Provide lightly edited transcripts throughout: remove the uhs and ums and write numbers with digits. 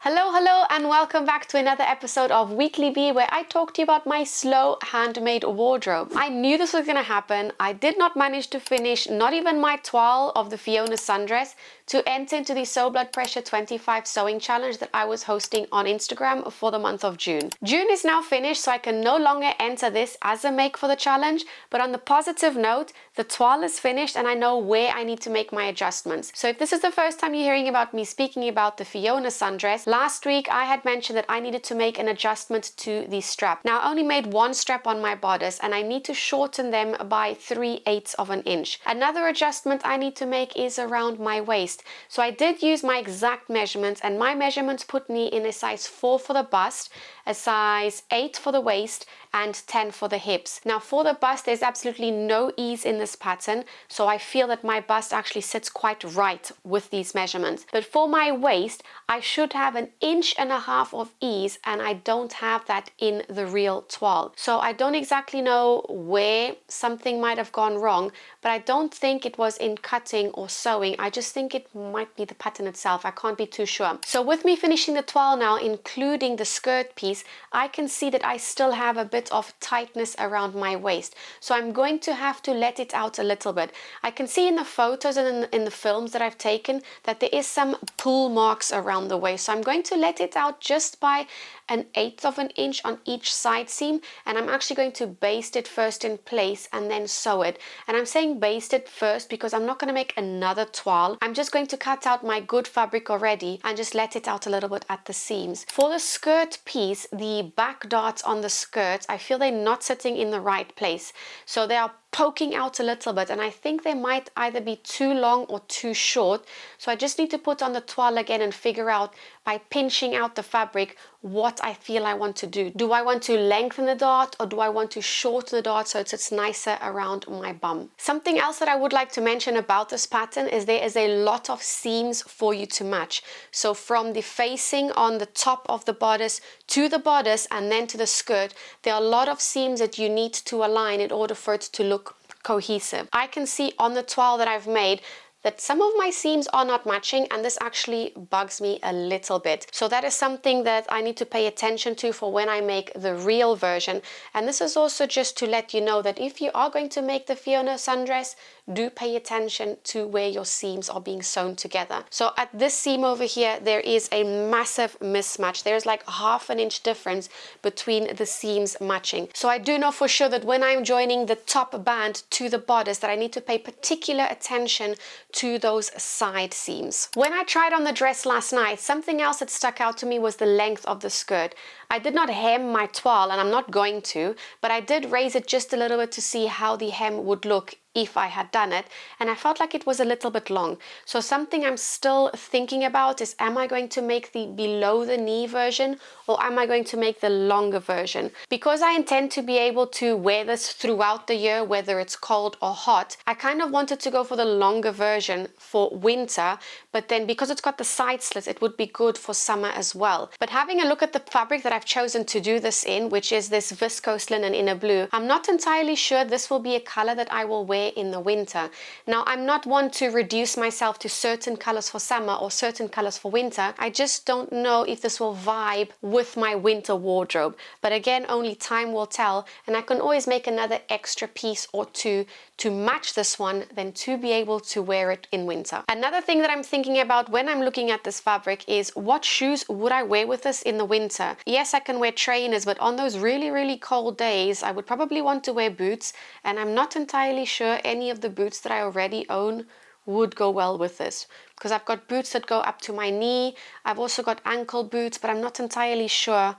Hello and welcome back to another episode of Weekly Bee, where I talk to you about my slow handmade wardrobe. I knew this was going to happen. I did not manage to finish not even my toile of the Fiona sundress to enter into the Sew Blood Pressure 25 sewing challenge that I was hosting on Instagram for the month of June. June is now finished, so I can no longer enter this as a make for the challenge, but on the positive note, the toile is finished and I know where I need to make my adjustments. So if this is the first time you're hearing about me speaking about the Fiona sundress, last week I had mentioned that I needed to make an adjustment to the strap. Now I only made one strap on my bodice and I need to shorten them by 3/8 of an inch. Another adjustment I need to make is around my waist. So I did use my exact measurements, and my measurements put me in a size 4 for the bust, a size 8 for the waist, and 10 for the hips. Now for the bust, there's absolutely no ease in this pattern, so I feel that my bust actually sits quite right with these measurements. But for my waist, I should have 1.5 inches of ease, and I don't have that in the real toile. So I don't exactly know where something might have gone wrong, but I don't think it was in cutting or sewing. I just think it might be the pattern itself. I can't be too sure. So with me finishing the toile now, including the skirt piece, I can see that I still have a bit of tightness around my waist. So I'm going to have to let it out a little bit. I can see in the photos and in the films that I've taken that there is some pull marks around the waist. So I'm going to let it out just by 1/8 of an inch on each side seam, and I'm actually going to baste it first in place and then sew it. And I'm saying baste it first because I'm not going to make another toile. I'm just going to cut out my good fabric already and just let it out a little bit at the seams. For the skirt piece, the back darts on the skirts, I feel they're not sitting in the right place. So they are poking out a little bit, and I think they might either be too long or too short. So I just need to put on the toile again and figure out by pinching out the fabric what I feel I want to do. Do I want to lengthen the dart, or do I want to shorten the dart so it sits nicer around my bum? Something else that I would like to mention about this pattern is there is a lot of seams for you to match. So from the facing on the top of the bodice to the bodice and then to the skirt, there are a lot of seams that you need to align in order for it to look cohesive. I can see on the toile that I've made that some of my seams are not matching, and this actually bugs me a little bit. So that is something that I need to pay attention to for when I make the real version. And this is also just to let you know that if you are going to make the Fiona sundress, do pay attention to where your seams are being sewn together. So at this seam over here, there is a massive mismatch. There's like 1/2 inch difference between the seams matching. So I do know for sure that when I'm joining the top band to the bodice, that I need to pay particular attention to those side seams. When I tried on the dress last night, something else that stuck out to me was the length of the skirt. I did not hem my toile, and I'm not going to, but I did raise it just a little bit to see how the hem would look if I had done it, and I felt like it was a little bit long. So something I'm still thinking about is, am I going to make the below the knee version, or am I going to make the longer version? Because I intend to be able to wear this throughout the year, whether it's cold or hot, I kind of wanted to go for the longer version for winter, but then because it's got the side slits, it would be good for summer as well. But having a look at the fabric that I've chosen to do this in, which is this viscose linen in a blue, I'm not entirely sure this will be a color that I will wear in the winter. Now, I'm not one to reduce myself to certain colors for summer or certain colors for winter. I just don't know if this will vibe with my winter wardrobe. But again, only time will tell, and I can always make another extra piece or two to match this one, then to be able to wear it in winter. Another thing that I'm thinking about when I'm looking at this fabric is, what shoes would I wear with this in the winter? Yes, I can wear trainers, but on those really cold days, I would probably want to wear boots, and I'm not entirely sure any of the boots that I already own would go well with this, because I've got boots that go up to my knee. I've also got ankle boots, but I'm not entirely sure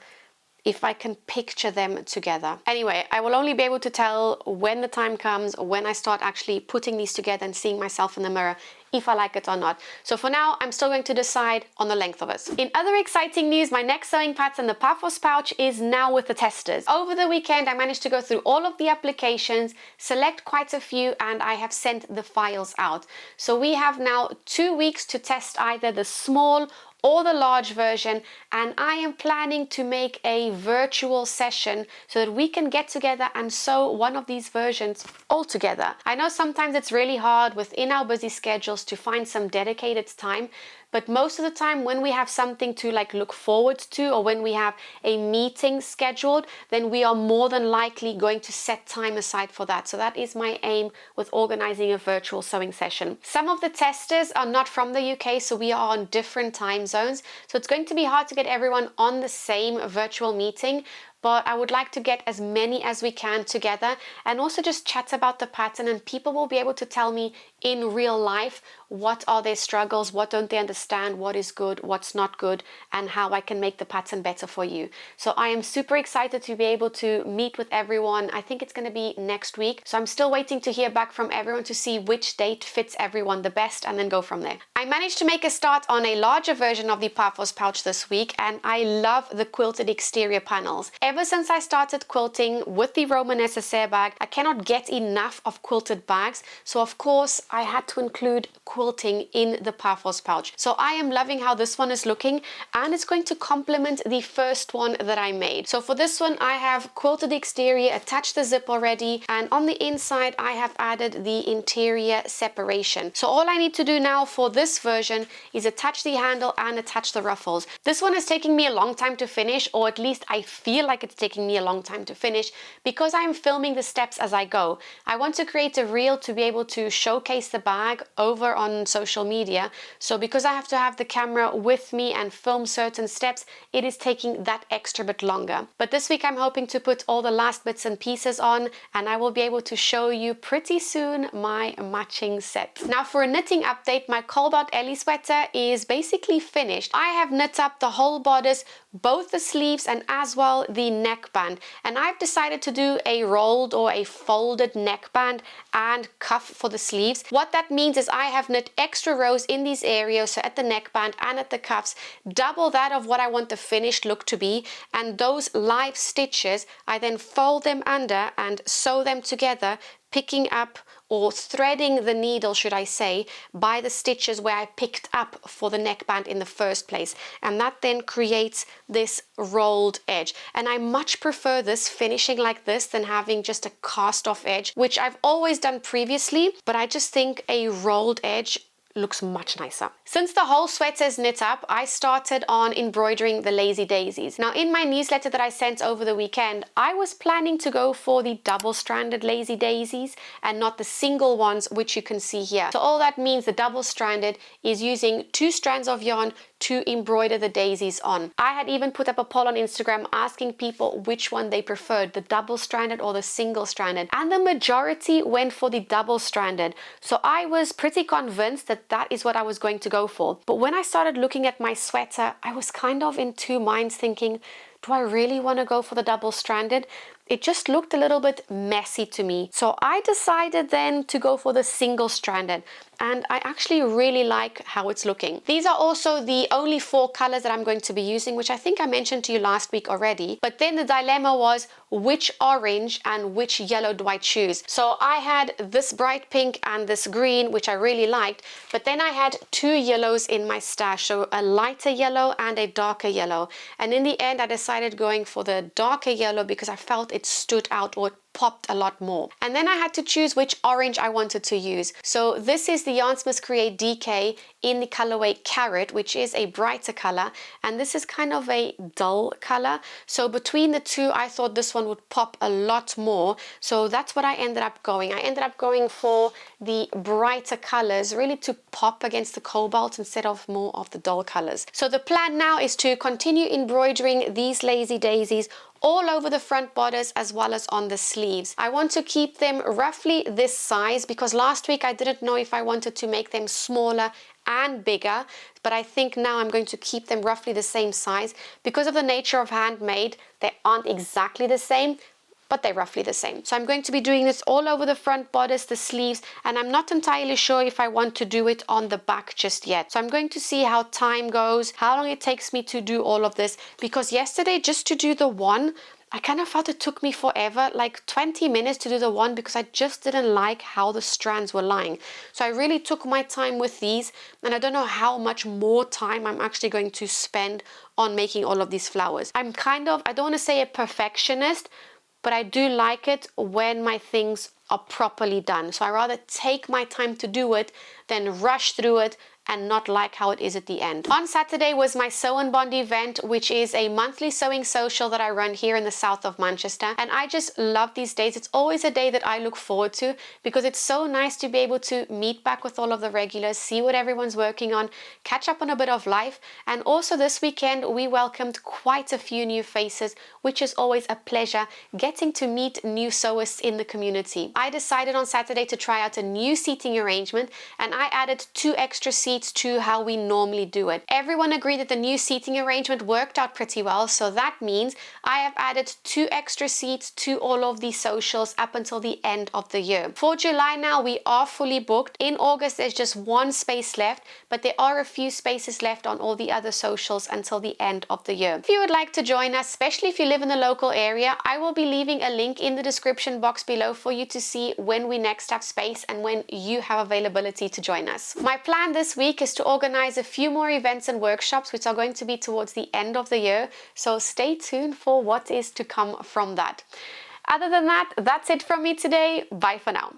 if I can picture them together. Anyway, I will only be able to tell when the time comes, when I start actually putting these together and seeing myself in the mirror, if I like it or not. So for now, I'm still going to decide on the length of it. In other exciting news, my next sewing pattern, the Paphos Pouch, is now with the testers. Over the weekend, I managed to go through all of the applications, select quite a few, and I have sent the files out. So we have now 2 weeks to test either the small or the large version, and I am planning to make a virtual session so that we can get together and sew one of these versions all together. I know sometimes it's really hard within our busy schedules to find some dedicated time, But most of the time when we have something to like look forward to, or when we have a meeting scheduled, then we are more than likely going to set time aside for that. So that is my aim with organizing a virtual sewing session. Some of the testers are not from the UK, so we are on different time zones. So it's going to be hard to get everyone on the same virtual meeting, but I would like to get as many as we can together and also just chat about the pattern, and people will be able to tell me in real life what are their struggles, what don't they understand, what is good, what's not good, and how I can make the pattern better for you. So I am super excited to be able to meet with everyone. I think it's going to be next week. So I'm still waiting to hear back from everyone to see which date fits everyone the best and then go from there. I managed to make a start on a larger version of the Paphos pouch this week, and I love the quilted exterior panels. Ever since I started quilting with the Roman necessaire bag, I cannot get enough of quilted bags. So of course I had to include quilting in the Paphos pouch. So I am loving how this one is looking, and it's going to complement the first one that I made. So for this one I have quilted exterior, attached the zip already, and on the inside I have added the interior separation. So all I need to do now for this version is attach the handle and attach the ruffles. This one is taking me a long time to finish, or at least I feel like it's taking me a long time to finish, because I'm filming the steps as I go. I want to create a reel to be able to showcase the bag over on social media. So because I have to have the camera with me and film certain steps, it is taking that extra bit longer. But this week I'm hoping to put all the last bits and pieces on, and I will be able to show you pretty soon my matching set. Now for a knitting update, my Cobalt Ellie Sweater is basically finished. I have knit up the whole bodice, both the sleeves and as well the neckband, and I've decided to do a rolled or a folded neckband and cuff for the sleeves. What that means is I have knit extra rows in these areas, so at the neckband and at the cuffs, double that of what I want the finished look to be, and those live stitches I then fold them under and sew them together, picking up or threading the needle, should I say, by the stitches where I picked up for the neckband in the first place. And that then creates this rolled edge. And I much prefer this finishing like this than having just a cast off edge, which I've always done previously, but I just think a rolled edge looks much nicer. Since the whole sweater is knit up, I started on embroidering the lazy daisies. Now in my newsletter that I sent over the weekend, I was planning to go for the double-stranded lazy daisies and not the single ones, which you can see here. So all that means the double-stranded is using 2 strands of yarn to embroider the daisies on. I had even put up a poll on Instagram asking people which one they preferred, the double-stranded or the single-stranded, and the majority went for the double-stranded. So I was pretty convinced that that is what I was going to go for. But when I started looking at my sweater, I was kind of in two minds thinking, do I really want to go for the double-stranded? It just looked a little bit messy to me. So I decided then to go for the single-stranded, and I actually really like how it's looking. These are also the only 4 colors that I'm going to be using, which I think I mentioned to you last week already. But then the dilemma was which orange and which yellow do I choose? So I had this bright pink and this green, which I really liked, but then I had 2 yellows in my stash, so a lighter yellow and a darker yellow. And in the end, I decided going for the darker yellow because I felt it stood out, or it popped a lot more. And then I had to choose which orange I wanted to use. So this is the Yarnsmiths Create DK in the colorway Carrot, which is a brighter color, and this is kind of a dull color. So between the two, I thought this one would pop a lot more. So that's what I ended up going. I ended up going for the brighter colors, really to pop against the cobalt instead of more of the dull colors. So the plan now is to continue embroidering these lazy daisies all over the front bodice as well as on the sleeves. I want to keep them roughly this size because last week I didn't know if I wanted to make them smaller and bigger, but I think now I'm going to keep them roughly the same size. Because of the nature of handmade, they aren't exactly the same, but they're roughly the same. So I'm going to be doing this all over the front bodice, the sleeves, and I'm not entirely sure if I want to do it on the back just yet. So I'm going to see how time goes, how long it takes me to do all of this, because yesterday just to do the one, I kind of felt it took me forever, like 20 minutes to do the one, because I just didn't like how the strands were lying. So I really took my time with these, and I don't know how much more time I'm actually going to spend on making all of these flowers. I'm kind of, I don't want to say a perfectionist, but I do like it when my things are properly done. So I rather take my time to do it than rush through it and not like how it is at the end. On Saturday was my Sew and Bond event, which is a monthly sewing social that I run here in the south of Manchester, and I just love these days. It's always a day that I look forward to because it's so nice to be able to meet back with all of the regulars, see what everyone's working on, catch up on a bit of life. And also this weekend we welcomed quite a few new faces, which is always a pleasure getting to meet new sewists in the community. I decided on Saturday to try out a new seating arrangement, and I added 2 extra seats to how we normally do it. Everyone agreed that the new seating arrangement worked out pretty well, so that means I have added 2 extra seats to all of these socials up until the end of the year. For July now we are fully booked. In August there's just 1 space left, but there are a few spaces left on all the other socials until the end of the year. If you would like to join us, especially if you live in the local area, I will be leaving a link in the description box below for you to see when we next have space and when you have availability to join us. My plan this week is to organize a few more events and workshops, which are going to be towards the end of the year, so stay tuned for what is to come from that. Other than that, that's it from me today. Bye for now.